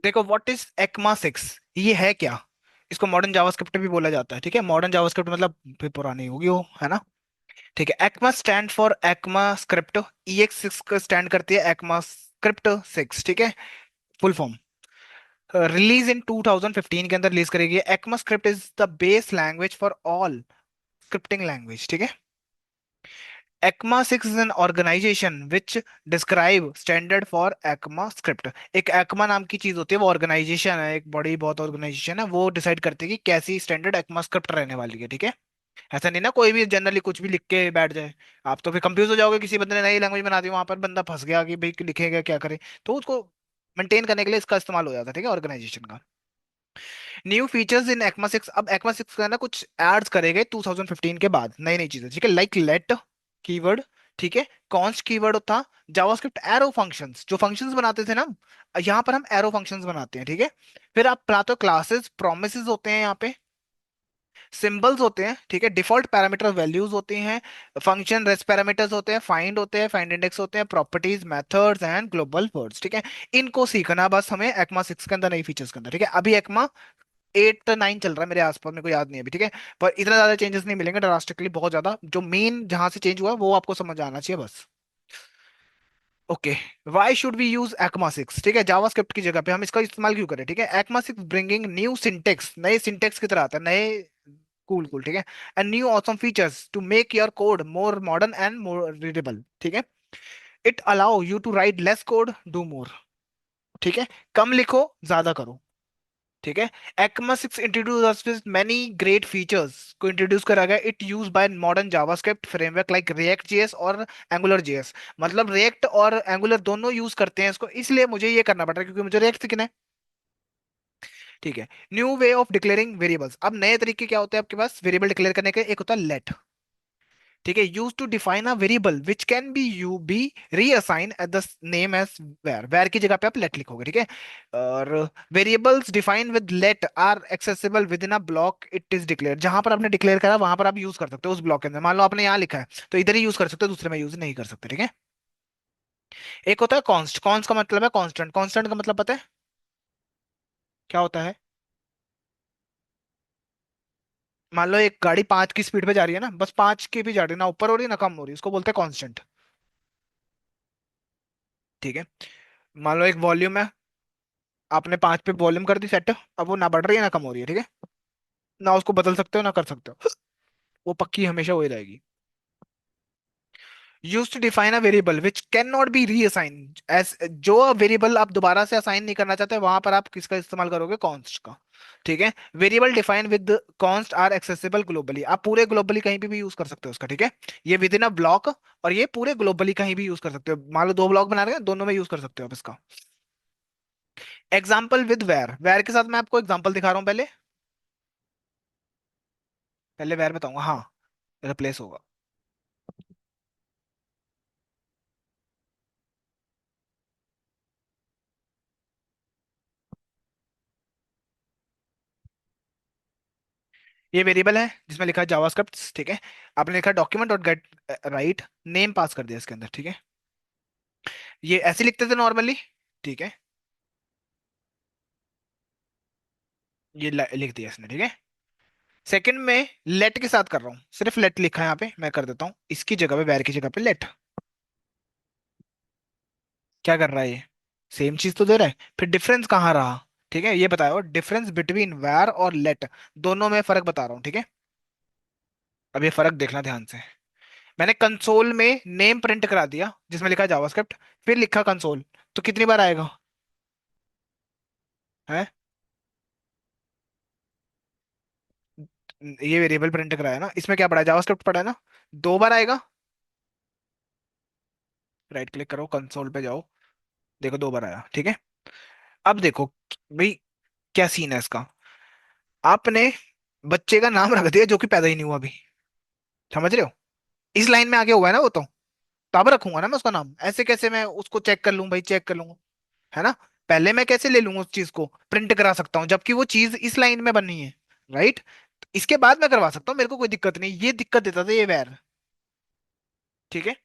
देखो, what is ECMA 6, ये है क्या? इसको मॉडर्न जावास्क्रिप्ट भी बोला जाता है, ठीक है। मॉडर्न जावास्क्रिप्ट मतलब फिर पुरानी होगी वो, है ना। ठीक है, ECMA stand for ECMA script. EX6 का स्टैंड करती है ECMA स्क्रिप्ट 6, ठीक है। फुल फॉर्म, रिलीज इन 2015 के अंदर रिलीज करेगी। ECMA script is the base language for all scripting language, ठीक है। ECMA 6 is an organization which describe standard for ECMA script। एक ECMA नाम की चीज होती है, वो ऑर्गेनाइजेशन है, एक बड़ी बहुत ऑर्गेनाइजेशन है, वो डिसाइड करती है कि कैसी स्टैंडर्ड ECMA स्क्रिप्ट रहने वाली है, ठीक है। ऐसा नहीं ना कोई भी जनरली कुछ भी लिख के बैठ जाए। आप तो फिर कंफ्यूज हो जाओगे, किसी बंदे ने नई लैंग्वेज बना दी, वहां पर बंदा फंस गया कि भाई लिखेगा क्या करे। तो उसको मेंटेन करने के लिए इसका इस्तेमाल हो जाता है, ठीक है, ऑर्गेनाइजेशन का। न्यू फीचर्स इन ECMA 6, अब ECMA 6 का ना कुछ एड्स करे गए 2015 के बाद, नई नई चीजें, ठीक है। लाइक लेट कीवर्ड, ठीक है। कॉन्स्ट कीवर्ड था। जावास्क्रिप्ट एरो फंक्शंस, जो फंक्शंस बनाते थे ना, यहाँ पर हम एरो फंक्शंस बनाते हैं, ठीक है। फिर आप बनाते हो क्लासेस, प्रोमिसेस होते हैं यहाँ पे, सिंबल्स होते हैं, ठीक है। डिफॉल्ट पैरामीटर वैल्यूज होती हैं, फंक्शन रेस्ट पैरामीटर्स होते हैं, फाइंड होते हैं, फाइंड इंडेक्स होते हैं, properties, methods and global words, ठीक है। इनको सीखना बस हमें ECMA 6 के अंदर, नई फीचर्स के अंदर, ठीक है। अभी ECMA 8 9 चल रहा है मेरे आसपास, मेरे को याद नहीं है अभी, ठीक है। पर इतना ज्यादा चेंजेस नहीं मिलेंगे ड्रास्टिकली, बहुत ज्यादा जो मेन जहां से चेंज हुआ है वो आपको समझ आना चाहिए बस। Okay, why should we use ECMA 6, ठीक है। जावास्क्रिप्ट की जगह पे हम इसका इस्तेमाल क्यों करें, ठीक है। ECMA 6 ब्रिंगिंग न्यू सिंटेक्स, नए सिंटेक्स की तरह आता है, नए कूल कूल, ठीक है। And new awesome features to make your code more modern and more readable, ठीक है। It allow you to write less code, do more, ठीक है। कम लिखो, ज्यादा करो, ठीक है। ECMA 6 introduce us with many great features, को इंट्रोड्यूस करा गया। It use by modern JavaScript framework like react JS और एंगुलर जेएस। मतलब रिएक्ट और एंगुलर दोनों यूज करते हैं इसको, इसलिए मुझे ये करना पड़ रहा है क्योंकि मुझे रिएक्ट सीखना है, ठीक है। New way of declaring variables, अब नए तरीके क्या होते हैं आपके पास वेरिएबल डिक्लेयर करने के। एक होता है लेट, ठीक है। Use to define a variable which can be you be reassign at the name as var, var की जगह पे आप लेट लिखोगे, ठीक है। और variables define with let are accessible within a block it is declare, जहां पर आपने डिक्लेयर करा वहां पर आप यूज कर सकते हो उस ब्लॉक के अंदर। मान लो आपने यहाँ लिखा है तो इधर ही यूज कर सकते हो, दूसरे में यूज नहीं कर सकते, ठीक है। एक होता है कॉन्स्ट, कॉन्स्ट का मतलब है कॉन्स्टेंट, कॉन्स्टेंट का मतलब पता है क्या होता है? मान लो एक गाड़ी 5 की स्पीड पे जा रही है ना, बस 5 की भी जा रही है ना, ऊपर हो रही है ना कम हो रही है, उसको बोलते हैं कांस्टेंट, ठीक है। मान लो एक वॉल्यूम है, आपने 5 पे वॉल्यूम कर दी सेट, अब वो ना बढ़ रही है ना कम हो रही है, ठीक है। ना उसको बदल सकते हो ना कर सकते हो, वो पक्की हमेशा वही रहेगी। Use to define a variable which can not be reassign as, जो वेरिएबल आप दोबारा से असाइन नहीं करना चाहते वहां पर आप किसका इस्तेमाल करोगे, कॉन्स्ट का, ठीक है। Variable define with const are accessible globally, आप पूरे ग्लोबली कहीं भी यूज कर सकते हो उसका, ठीक है। ये विद इन अ ब्लॉक, और ये पूरे ग्लोबली कहीं भी यूज कर सकते हो। मान लो 2 ब्लॉक बना रहे हैं, दोनों में यूज कर सकते हो आप इसका। एग्जाम्पल विद वेर, वेर के साथ मैं आपको एग्जाम्पल दिखा रहा हूँ पहले। पहले वेर बताऊंगा, हाँ, रिप्लेस होगा। ये वेरिएबल है जिसमें लिखा है जावास्क्रिप्ट, ठीक है। आपने लिखा document dot get right, name pass कर दिया इसके अंदर, ठीक है। ये ऐसे लिखते थे नॉर्मली, ठीक है। ये लिख दिया इसने, ठीक है। सेकंड में लेट के साथ कर रहा हूँ, सिर्फ लेट लिखा है यहाँ पे, मैं कर देता हूँ इसकी जगह पे, वेर की जगह पे लेट। क्या कर रहा है ये? सेम चीज तो दे रहा है, फिर डिफरेंस कहाँ रहा, ठीक है। ये बताओ डिफरेंस बिटवीन वेर और लेट, दोनों में फर्क बता रहा हूँ, ठीक है। अब ये फर्क देखना ध्यान से। मैंने कंसोल में नेम प्रिंट करा दिया जिसमें लिखा जावास्क्रिप्ट, फिर लिखा कंसोल, तो कितनी बार आएगा है? ये वेरिएबल प्रिंट कराया ना, इसमें क्या पड़ा है, जावास्क्रिप्ट पड़ा है ना, 2 बार आएगा। राइट क्लिक करो, कंसोल पे जाओ, देखो 2 बार आया, ठीक है। अब देखो भाई, क्या सीन है इसका। आपने बच्चे का नाम रख दिया जो कि पैदा ही नहीं हुआ अभी, समझ रहे हो? इस लाइन में आगे हुआ है ना वो तो अब रखूंगा ना मैं उसका नाम, ऐसे कैसे मैं उसको चेक कर लूं भाई, चेक कर लूंगा, है ना। पहले मैं कैसे ले लूंगा उस चीज को, प्रिंट करा सकता हूँ जबकि वो चीज इस लाइन में बनी है, राइट। इसके बाद मैं करवा सकता हूँ, मेरे को कोई दिक्कत नहीं, ये दिक्कत देता था ये वैर, ठीक है।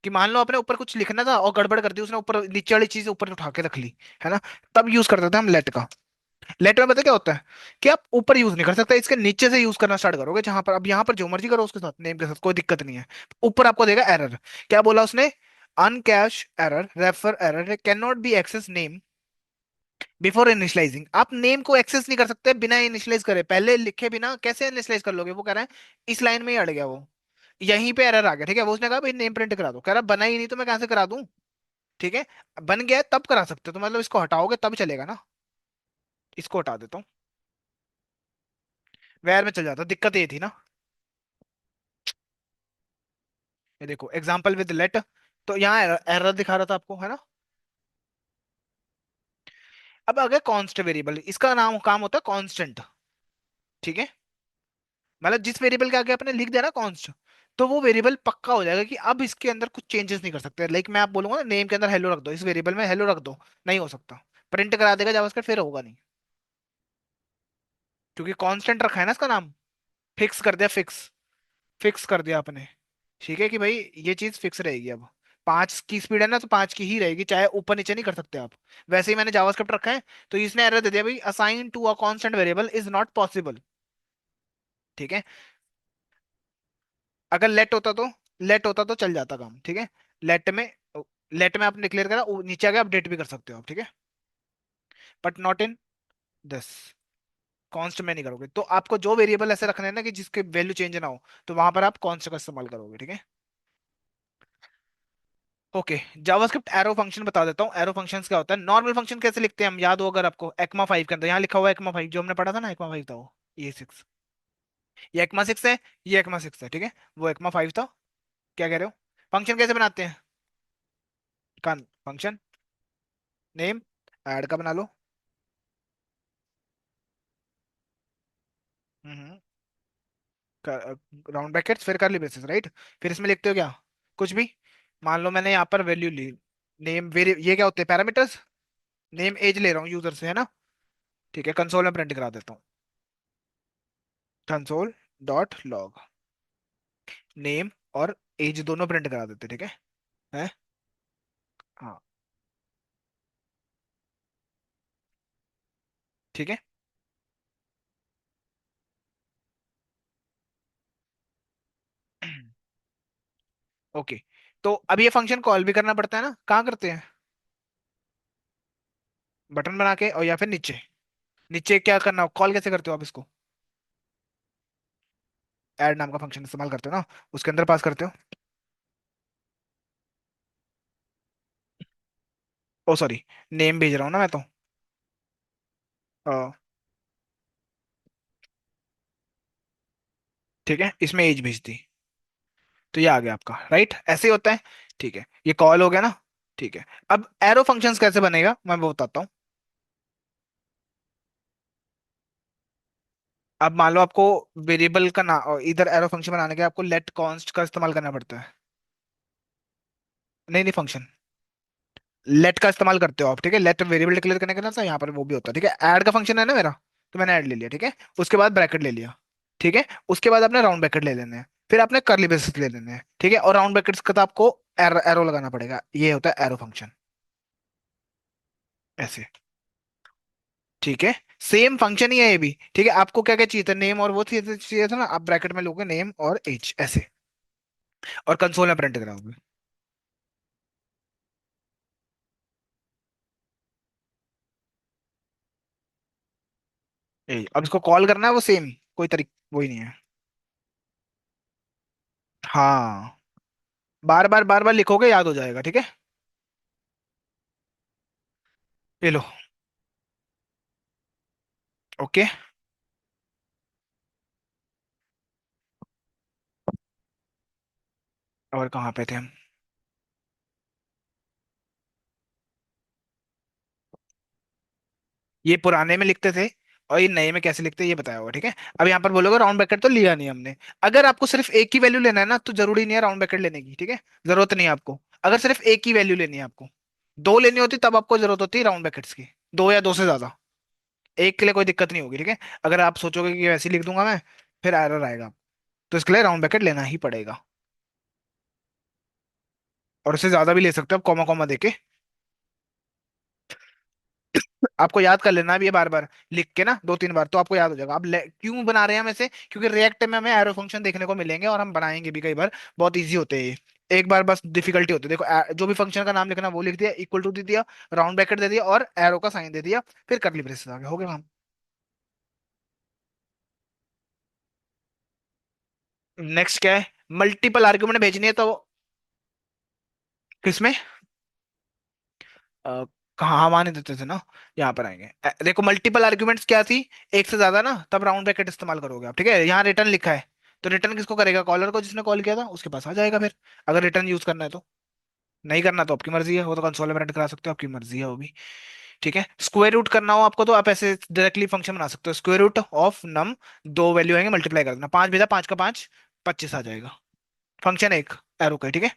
कि मान लो अपने ऊपर कुछ लिखना था और गड़बड़ कर दी उसने, ऊपर नीचे वाली चीज ऊपर उठा के रख ली, है ना, तब यूज करते थे हम लेट का। लेट में पता क्या होता है कि आप ऊपर यूज नहीं कर सकते, इसके नीचे से यूज करना स्टार्ट करोगे, जहां पर अब यहाँ पर जो मर्जी करो उसके साथ, नेम के साथ कोई दिक्कत नहीं है। ऊपर आपको देगा एरर। क्या बोला उसने? Uncaught error, refer error, can not be access name before initializing. आप नेम को एक्सेस नहीं कर सकते बिना इनिशियलाइज करे, पहले लिखे बिना कैसे इनिशियलाइज कर लोगे? वो कह रहा है इस लाइन में ही अड़ गया वो, यहीं पे एरर आ गया, ठीक है। वो उसने कहा भाई नेम प्रिंट करा दो, कह रहा बना ही नहीं तो मैं कहां से करा दूं? ठीक है, बन गया है, तब करा सकते हो, तो मतलब इसको हटाओगे तब चलेगा ना। इसको हटा देता हूँ, वेयर में चल जाता, दिक्कत ये थी ना। ये देखो एग्जांपल विद लेट, तो यहाँ एरर दिखा रहा था आपको, है ना। अब अगर कॉन्स्ट वेरिएबल, इसका नाम काम होता है कांस्टेंट, ठीक है। मतलब जिस वेरिएबल के आगे आपने लिख दिया ना कॉन्स्ट, तो वो वेरिएबल पक्का हो जाएगा कि अब इसके अंदर कुछ चेंजेस नहीं कर सकते। लाइक मैं आप बोलूंगा ना नेम के अंदर हेलो रख दो, इस वेरिएबल में हेलो रख दो, नहीं हो सकता, प्रिंट करा देगा जावास्क्रिप्ट, फिर होगा नहीं, क्योंकि कांस्टेंट रखा है ना इसका नाम। फिक्स कर दिया, फिक्स, फिक्स कर दिया आपने, ठीक है कि भाई ये चीज फिक्स रहेगी अब। 5 की स्पीड है ना, तो 5 की ही रहेगी, चाहे ऊपर नीचे नहीं कर सकते आप। वैसे ही मैंने जावास्क्रिप्ट रखा है, तो इसने एरर दे दिया भाई assign to a constant variable is not possible, ठीक है। अगर लेट होता तो चल जाता काम, ठीक है। लेट में, लेट में आपने डिक्लेयर करा, नीचे आगे अपडेट भी कर सकते हो आप, ठीक है। But not in this, const में नहीं करोगे। तो आपको जो वेरिएबल ऐसे रखने हैं ना कि जिसके वैल्यू चेंज ना हो, तो वहां पर आप कॉन्स्ट का इस्तेमाल करोगे, ठीक है। ओके, जावास्क्रिप्ट एरो फंक्शन बता देता हूँ। एरो फंक्शंस क्या होता है? नॉर्मल फंक्शन कैसे लिखते हैं हम, याद हो अगर आपको, एक्मा 5 के अंदर यहाँ लिखा हुआ है एक्मा 5, जो हमने पढ़ा था ना, एक्मा 5 था वो, ये 6, ये एक्मा 6 है, ये एक्मा 6 है, ठीक है। वो एक्मा 5 था। क्या कह रहे हो? फंक्शन कैसे बनाते हैं? कन फंक्शन नेम ऐड का बना लो। हम्म, राउंड ब्रैकेट्स फिर करली ब्रेसेस, राइट। फिर इसमें लिखते हो क्या? कुछ भी। मान लो मैंने यहाँ पर वैल्यू ली, नेम वेरी, ये क्या होते हैं? पैरामीटर्स। नेम एज ले रहा हूँ यूजर से, है ना। ठीक है, कंसोल में प्रिंट करा देता हूँ, कंसोल डॉट लॉग, नेम और एज दोनों प्रिंट करा देते, ठीक है। है, हाँ, ठीक है। ओके, तो अब ये फंक्शन कॉल भी करना पड़ता है ना, कहाँ करते हैं? बटन बना के, और या फिर नीचे, नीचे क्या करना, कॉल कैसे करते हो आप इसको? ऐड नाम का फंक्शन इस्तेमाल करते हो ना, उसके अंदर पास करते हो। ओ सॉरी, नेम भेज रहा हूँ ना मैं तो। अ, ठीक है, इसमें एज भेज दी, तो ये आ गया आपका, राइट, ऐसे ही होता है। ठीक है, ये कॉल हो गया ना। ठीक है, अब एरो फंक्शंस कैसे बनेगा मैं वो बताता हूँ। अब मान लो आपको वेरिएबल का ना, इधर एरो फंक्शन बनाने के लिए आपको लेट कॉन्स्ट का इस्तेमाल करना पड़ता है। नहीं नहीं, फंक्शन लेट का इस्तेमाल करते हो आप, ठीक है। लेट वेरिएबल डिक्लेयर करने के ना, यहाँ पर वो भी होता है, ठीक है। ऐड का फंक्शन है ना मेरा, तो मैंने ऐड ले लिया, ठीक है। उसके बाद ब्रैकेट ले लिया, ठीक है। उसके बाद आपने राउंड ब्रैकेट ले लेने हैं, फिर आपने कर्ली ब्रेसेस ले लेने हैं, ठीक है। और राउंड ब्रैकेट्स का तो आपको एरो लगाना पड़ेगा, ये होता है एरो फंक्शन, ऐसे, ठीक है। सेम फंक्शन ही है ये भी, ठीक है। आपको क्या क्या चाहिए था, नेम और वो चाहिए था ना, आप ब्रैकेट में लोगे नेम और एज, ऐसे, और कंसोल में प्रिंट कराओगे। अब इसको कॉल करना है वो सेम, कोई तरीक वही नहीं है। हाँ, बार बार लिखोगे याद हो जाएगा, ठीक है। ये लो, ओके। और कहाँ पे थे हम? ये पुराने में लिखते थे, और ये नए में कैसे लिखते हैं ये बताया होगा, ठीक है। अब यहाँ पर बोलोगे राउंड ब्रैकेट तो लिया नहीं हमने। अगर आपको सिर्फ एक ही वैल्यू लेना है ना, तो जरूरी नहीं है राउंड ब्रैकेट लेने की, ठीक है। जरूरत नहीं है आपको। अगर सिर्फ एक ही वैल्यू लेनी है आपको, दो लेनी होती तब आपको जरूरत होती है राउंड ब्रैकेट्स की, दो या दो से ज्यादा। एक के लिए कोई दिक्कत नहीं होगी, ठीक है। अगर आप सोचोगे कि वैसे ही लिख दूंगा मैं, फिर एरर आएगा, तो इसके लिए राउंड ब्रैकेट लेना ही पड़ेगा। और इससे ज्यादा भी ले सकते हो आप, कॉमा कॉमा देके। आपको याद कर लेना है ये बार बार लिख के ना, 2 3 बार, तो आपको याद हो जाएगा। क्यों बना रहे हैं हम ऐसे, क्योंकि रिएक्ट में हमें एरो फंक्शन देखने को मिलेंगे और हम बनाएंगे भी कई बार। बहुत इजी होते हैं ये। एक बार बस डिफिकल्टी होती है, देखो जो भी फंक्शन का नाम लिखना वो लिख दिया, इक्वल टू दे दिया, राउंड ब्रैकेट दे दिया और एरो का साइन दे दिया, फिर करली ब्रेसेस आ गया, हो गया काम। नेक्स्ट क्या है, मल्टीपल आर्ग्यूमेंट भेजनी है तो किसमें, अ, कहाँ वहां नहीं देते थे ना, यहाँ पर आएंगे। देखो मल्टीपल आर्ग्यूमेंट्स क्या थी, एक से ज्यादा ना, तब राउंड ब्रैकेट इस्तेमाल करोगे आप, ठीक है। यहाँ रिटर्न लिखा है, तो रिटर्न किसको करेगा, कॉलर को, जिसने कॉल किया था उसके पास आ जाएगा फिर, अगर रिटर्न यूज करना है तो। नहीं करना तो आपकी मर्जी है, वो तो कंसोल में प्रिंट करा सकते हो, आपकी मर्जी है वो भी। ठीक है, स्क्वायर रूट करना हो आपको तो आप ऐसे डायरेक्टली फंक्शन बना सकते हो, स्क्वायर रूट ऑफ नम, दो वैल्यू आएंगे, मल्टीप्लाई कर देना, 5 भेजा, 5 का 5, 25 आ जाएगा। फंक्शन एक एरो का, ठीक है।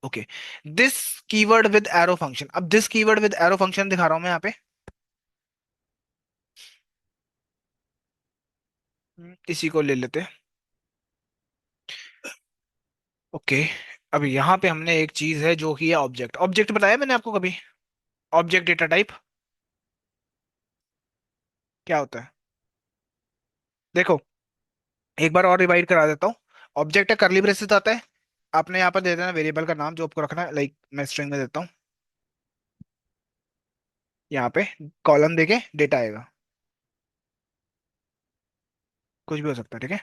Okay, this keyword with arrow function, अब this keyword with arrow function दिखा रहा हूं मैं यहाँ पे। इसी को ले लेते। ओके, अब यहाँ पे हमने एक चीज है जो कि है ऑब्जेक्ट। ऑब्जेक्ट बताया मैंने आपको कभी, ऑब्जेक्ट डेटा टाइप क्या होता है। देखो एक बार और रिवाइड करा देता हूँ। ऑब्जेक्ट है, करली ब्रेसेस आता है, आपने यहाँ पर दे देना वेरिएबल का नाम जो आपको रखना है, लाइक मैं स्ट्रिंग में देता हूँ, यहाँ पे कॉलम देके डेटा आएगा, कुछ भी हो सकता है, ठीक है।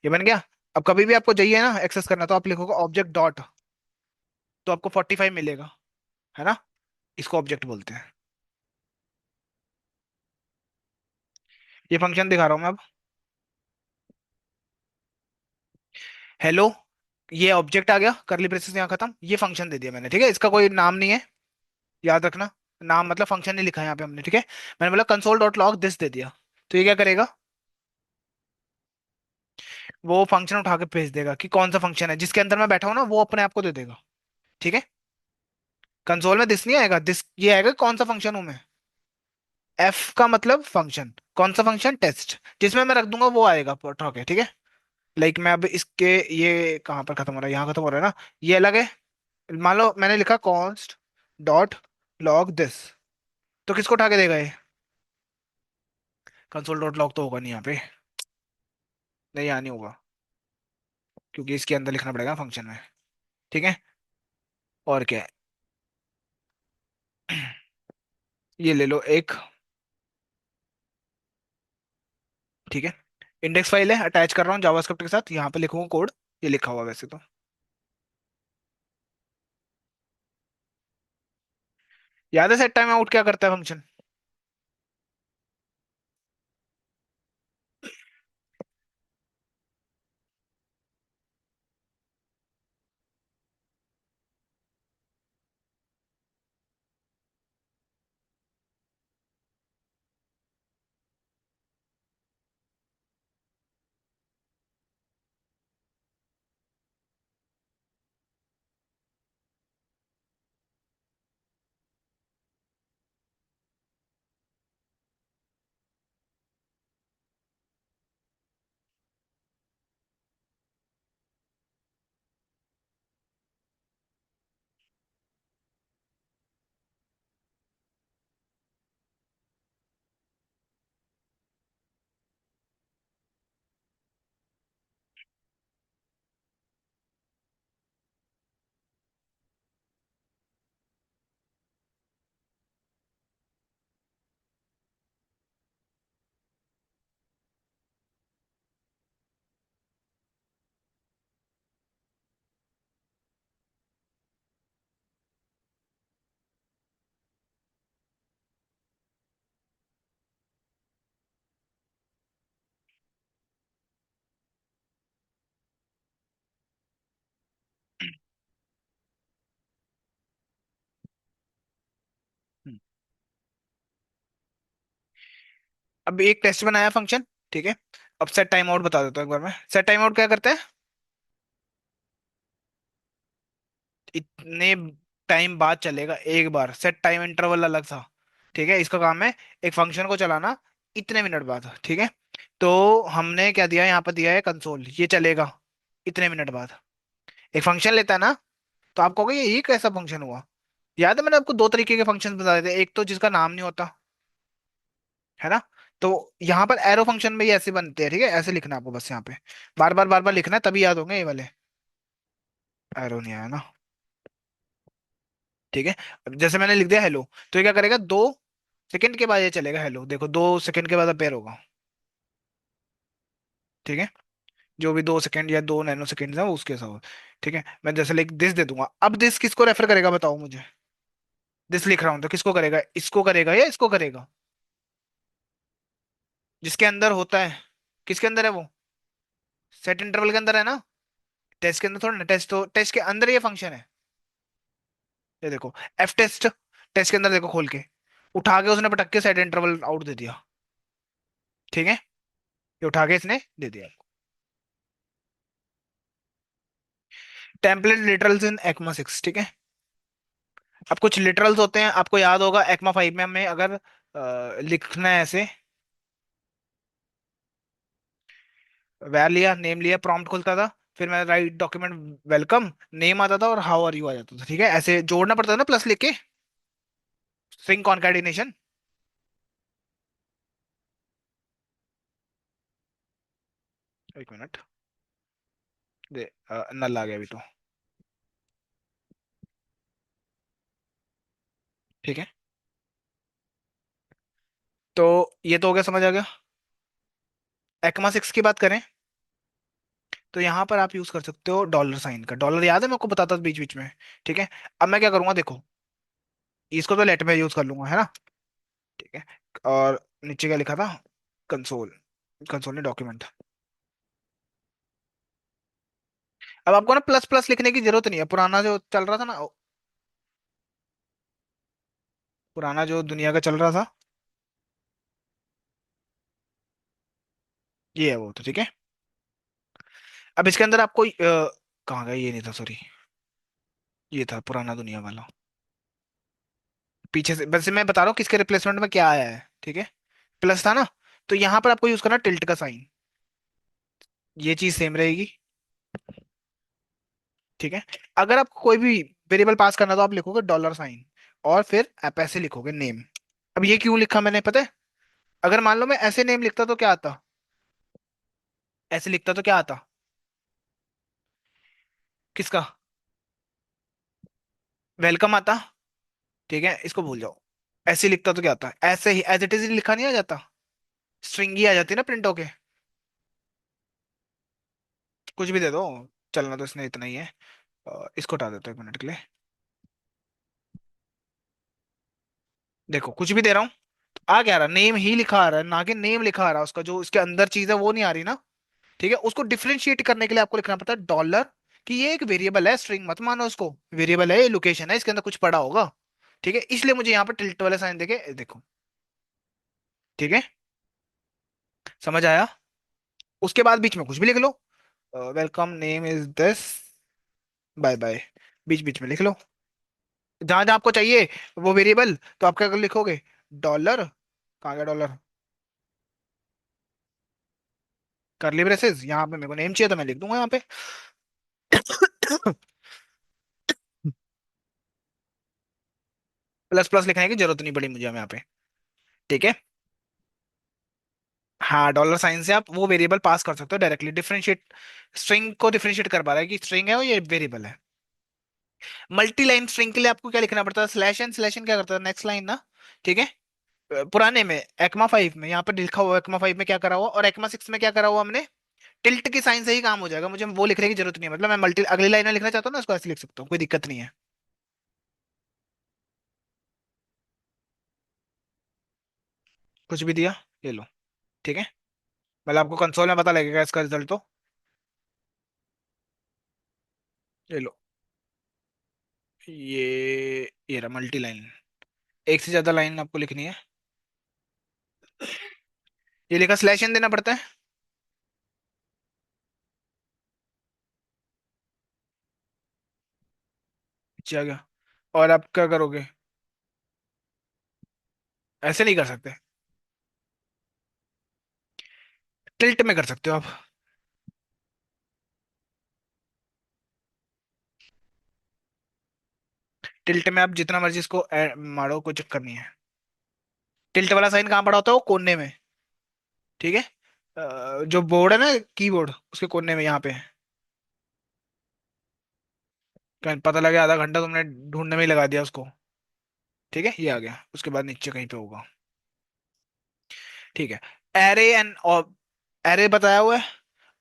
ये बन गया। अब कभी भी आपको चाहिए ना एक्सेस करना, तो आप लिखोगे ऑब्जेक्ट डॉट, तो आपको 45 मिलेगा, है ना। इसको ऑब्जेक्ट बोलते हैं। ये फंक्शन दिखा रहा हूँ मैं अब। हेलो, ये ऑब्जेक्ट आ गया, करली ब्रेसेस यहाँ खत्म, ये फंक्शन दे दिया मैंने, ठीक है। इसका कोई नाम नहीं है, याद रखना। नाम मतलब फंक्शन नहीं लिखा है यहाँ पे हमने, ठीक है। मैंने बोला console dot log this they दिया, तो ये क्या करेगा, वो फंक्शन उठा के भेज देगा कि कौन सा फंक्शन है जिसके अंदर मैं बैठा हूँ ना, वो अपने आप को दे देगा, ठीक है। कंसोल में दिस नहीं आएगा, दिस ये आएगा कौन सा फंक्शन हूं मैं। एफ का मतलब फंक्शन, कौन सा फंक्शन, टेस्ट, जिसमें मैं रख दूंगा वो आएगा उठा के, ठीक है। लाइक मैं अब इसके, ये कहाँ पर खत्म हो रहा है, यहाँ खत्म हो रहा है ना, ये अलग है। मान लो मैंने लिखा कॉन्स्ट डॉट लॉग दिस, तो किसको उठा के देगा ये, कंसोल डॉट लॉग तो होगा नहीं यहाँ पे, नहीं यहाँ नहीं होगा, क्योंकि इसके अंदर लिखना पड़ेगा फंक्शन में, ठीक है। और क्या है, ये ले लो एक, ठीक है। इंडेक्स फाइल है, अटैच कर रहा हूँ जावास्क्रिप्ट के साथ, यहाँ पे लिखूंगा कोड, ये लिखा हुआ वैसे तो। याद है सेट टाइम आउट क्या करता है फंक्शन। हम्म। अब एक टेस्ट बनाया फंक्शन, ठीक है। अब सेट टाइम आउट बता देता हूँ एक बार मैं, सेट टाइम आउट क्या करता है, इतने टाइम बाद चलेगा एक बार, सेट टाइम इंटरवल अलग सा, ठीक है। इसका काम है एक फंक्शन को चलाना इतने मिनट बाद, ठीक है। तो हमने क्या दिया, यहाँ पर दिया है कंसोल, ये चलेगा इतने मिनट बाद, एक फंक्शन लेता है ना, तो आप कहोगे ये कैसा फंक्शन हुआ। याद है मैंने आपको दो तरीके के फंक्शन बता दिए थे, एक तो जिसका नाम नहीं होता, है ना। तो यहाँ पर एरो फंक्शन में ये ऐसे बनते हैं, ठीक है, ऐसे लिखना है आपको बस यहाँ पे, बार बार लिखना है, तभी याद होंगे ये वाले। एरो नहीं आया ना, ठीक है। अब जैसे मैंने लिख दिया हेलो, तो ये क्या करेगा, 2 सेकंड के बाद ये चलेगा हेलो, देखो 2 सेकंड के बाद अपेयर होगा, ठीक है। जो भी 2 सेकंड या 2 नैनो सेकंड है वो उसके साथ, ठीक है। मैं जैसे लिख दिस दे दूंगा, अब दिस किसको रेफर करेगा बताओ मुझे। दिस लिख रहा हूं तो किसको करेगा, इसको करेगा या इसको करेगा, जिसके अंदर होता है। किसके अंदर है वो, सेट इंटरवल के अंदर है ना। टेस्ट के अंदर थोड़ा ना, टेस्ट तो टेस्ट के अंदर ये फंक्शन है। ये देखो, एफ टेस्ट, टेस्ट के अंदर देखो खोल के, उठा के उसने पटक के सेट इंटरवल आउट दे दिया, ठीक है। ये उठा के इसने दे दिया। टेम्पलेट लिटरल्स इन ECMA 6, ठीक है। अब कुछ लिटरल्स होते हैं, आपको याद होगा ECMA 5 में हमें अगर लिखना है ऐसे, वैर लिया, नेम लिया, प्रॉम्प्ट खुलता था, फिर मैं राइट डॉक्यूमेंट वेलकम, नेम आता था और हाउ आर यू आ जाता था, ठीक है, ऐसे जोड़ना पड़ता था ना प्लस लिख के, स्ट्रिंग कॉन्कैटिनेशन। एक मिनट, दे नल आ गया अभी तो, ठीक है। तो ये तो हो गया, समझ आ गया। ECMA 6 की बात करें, तो यहाँ पर आप यूज कर सकते हो डॉलर साइन का, डॉलर याद है मैं आपको बताता था बीच बीच में, ठीक है। अब मैं क्या करूंगा देखो, इसको तो लेट में यूज कर लूंगा, है ना, ठीक है। और नीचे क्या लिखा था, कंसोल, कंसोल ने डॉक्यूमेंट। अब आपको ना प्लस प्लस लिखने की जरूरत नहीं है, पुराना जो चल रहा था ना, पुराना जो दुनिया का चल रहा था, ये है वो, तो ठीक है। अब इसके अंदर आपको कहाँ गया, ये नहीं था सॉरी, ये था पुराना दुनिया वाला, पीछे से वैसे मैं बता रहा हूँ किसके रिप्लेसमेंट में क्या आया है, ठीक है। प्लस था ना, तो यहाँ पर आपको यूज करना टिल्ट का साइन, ये चीज सेम रहेगी, ठीक है। अगर आपको कोई भी वेरिएबल पास करना तो आप लिखोगे डॉलर साइन, और फिर आप ऐसे लिखोगे नेम। अब ये क्यों लिखा मैंने पता है, अगर मान लो मैं ऐसे नेम लिखता तो क्या आता, ऐसे लिखता तो क्या आता, किसका, वेलकम आता, ठीक है, इसको भूल जाओ। ऐसे लिखता तो क्या आता, ऐसे ही एज इट इज लिखा नहीं आ जाता, स्ट्रिंग ही आ जाती है ना प्रिंट होके। कुछ भी दे दो, चलना तो इसने इतना ही है। इसको हटा देता हूँ 1 मिनट के लिए, देखो कुछ भी दे रहा हूँ, आ क्या रहा, नेम ही लिखा आ रहा है, ना कि नेम लिखा आ रहा है उसका, जो इसके अंदर चीज है वो नहीं आ रही ना, ठीक है। उसको डिफरेंशिएट करने के लिए आपको लिखना पड़ता है डॉलर, कि ये एक वेरिएबल है, स्ट्रिंग मत मानो उसको, वेरिएबल है, ये लोकेशन है, इसके अंदर कुछ पड़ा होगा, ठीक है। इसलिए मुझे यहाँ पर टिल्ट वाला साइन देके देखो, ठीक है, समझ आया। उसके बाद बीच में कुछ भी लिख लो, welcome name is this, bye bye, बीच बीच में लिख लो, जहां जहां आपको चाहिए वो वेरिएबल, तो आप क्या लिखोगे, डॉलर, कहाँ गया डॉलर, करली ब्रेसेस, यहाँ पे मेरे को नेम चाहिए तो मैं लिख दूंगा यहाँ पे। प्लस प्लस लिखने की जरूरत नहीं पड़ी मुझे हम यहाँ पे, ठीक है। हाँ, डॉलर साइन से आप वो वेरिएबल पास कर सकते हो डायरेक्टली, डिफरेंशिएट, स्ट्रिंग को डिफरेंशिएट कर पा रहा है कि स्ट्रिंग है वो ये वेरिएबल है। मल्टी लाइन स्ट्रिंग के लिए आपको क्या लिखना पड़ता है, स्लैश एन, स्लैश एन क्या करता है, नेक्स्ट लाइन ना, ठीक है। पुराने में ECMA 5 में यहाँ पे लिखा हुआ, ECMA 5 में क्या करा हुआ, और ECMA 6 में क्या करा हुआ हमने, टिल्ट की साइन से ही काम हो जाएगा, मुझे वो लिखने की जरूरत नहीं है, मतलब मैं मल्टी अगली लाइन में लिखना चाहता हूँ ना, उसको ऐसे लिख सकता हूँ, कोई दिक्कत नहीं है। कुछ भी दिया, ये लो, ठीक है। मतलब आपको कंसोल में पता लगेगा इसका रिजल्ट तो, ये लो, ये रहा मल्टी लाइन, एक से ज्यादा लाइन आपको लिखनी है, ये लिखा स्लैश एन देना पड़ता है, नीचे आ गया। और आप क्या करोगे, ऐसे नहीं कर सकते, टिल्ट में कर सकते हो आप, टिल्ट में आप जितना मर्जी इसको मारो, कोई चक्कर नहीं है। टिल्ट वाला साइन कहाँ पड़ा होता है? वो कोने में। ठीक है। जो बोर्ड है ना, कीबोर्ड, उसके कोने में यहाँ पे। कहीं पता लगे आधा घंटा तुमने ढूंढने में ही लगा दिया उसको। ठीक है, ये आ गया, उसके बाद नीचे कहीं पे होगा। ठीक है। एरे एंड एरे बताया हुआ है,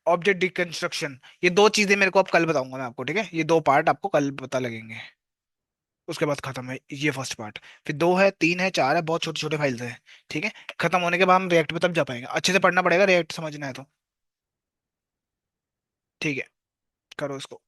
ऑब्जेक्ट डिकंस्ट्रक्शन, ये दो चीजें मेरे को अब कल बताऊंगा मैं आपको, ठीक है? ये दो पार्ट आपको कल पता लगेंगे। उसके बाद खत्म है ये फर्स्ट पार्ट। फिर दो है, तीन है, चार है, बहुत छोटे छोटे फाइल्स है। ठीक है। खत्म होने के बाद हम रिएक्ट पे तब जा पाएंगे, अच्छे से पढ़ना पड़ेगा रिएक्ट समझना है तो। ठीक है, करो इसको।